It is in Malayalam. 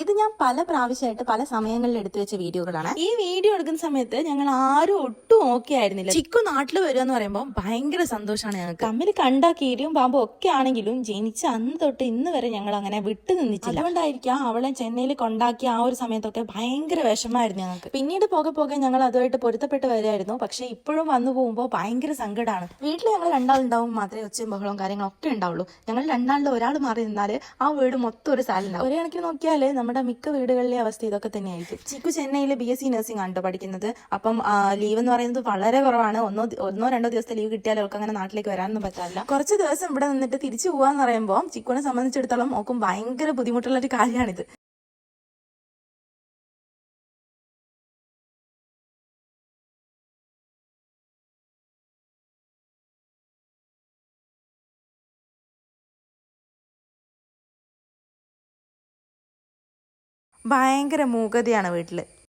ഇത് ഞാൻ പല പ്രാവശ്യമായിട്ട് പല സമയങ്ങളിൽ എടുത്തു വെച്ച വീഡിയോകളാണ്. ഈ വീഡിയോ എടുക്കുന്ന സമയത്ത് ഞങ്ങൾ ആരും ഒട്ടും ഓക്കെ ആയിരുന്നില്ല. ചിക്കു നാട്ടിൽ വരിക എന്ന് പറയുമ്പോൾ ഭയങ്കര സന്തോഷമാണ് ഞങ്ങൾക്ക്. തമ്മിൽ കണ്ട കീരിയും പാമ്പും ഒക്കെ ആണെങ്കിലും ജനിച്ച അന്ന് തൊട്ട് ഇന്ന് വരെ ഞങ്ങൾ അങ്ങനെ വിട്ടു നിന്നിച്ചില്ല. അതുകൊണ്ടായിരിക്കാം അവളെ ചെന്നൈയിൽ കൊണ്ടാക്കിയ ആ ഒരു സമയത്തൊക്കെ ഭയങ്കര വിഷമായിരുന്നു ഞങ്ങൾക്ക്. പിന്നീട് പോകെ പോകെ ഞങ്ങൾ അതുമായിട്ട് പൊരുത്തപ്പെട്ട് വരികയായിരുന്നു. പക്ഷെ ഇപ്പോഴും വന്നു പോകുമ്പോൾ ഭയങ്കര സങ്കടമാണ്. വീട്ടിൽ ഞങ്ങൾ രണ്ടാളുണ്ടാവും മാത്രമേ ഒച്ചയും ബഹളവും കാര്യങ്ങളൊക്കെ ഉണ്ടാവുള്ളൂ. ഞങ്ങൾ രണ്ടാളിൽ ഒരാൾ മാറി നിന്നാൽ ആ വീട് മൊത്തം ഒരു സ്ഥലമുണ്ടാവും. ഒരു കണക്കിന് നോക്കിയാൽ നമ്മുടെ മിക്ക വീടുകളിലെ അവസ്ഥ ഇതൊക്കെ തന്നെയായിരിക്കും. ചിക്കു ചെന്നൈയിൽ BSc നഴ്സിംഗ് ആണ് പഠിക്കുന്നത്. അപ്പം ലീവ് എന്ന് പറയുന്നത് വളരെ കുറവാണ്. ഒന്നോ രണ്ടോ ദിവസത്തെ ലീവ് കിട്ടിയാൽ അവർക്ക് അങ്ങനെ നാട്ടിലേക്ക് വരാനൊന്നും പറ്റില്ല. കുറച്ച് ദിവസം ഇവിടെ നിന്നിട്ട് തിരിച്ചു പോകാന്ന് പറയുമ്പോൾ ചിക്കുവിനെ സംബന്ധിച്ചിടത്തോളം ഓക്കും ഭയങ്കര ബുദ്ധിമുട്ടുള്ള ഒരു കാര്യമാണിത്. ഭയങ്കര മൂകതയാണ് വീട്ടില്.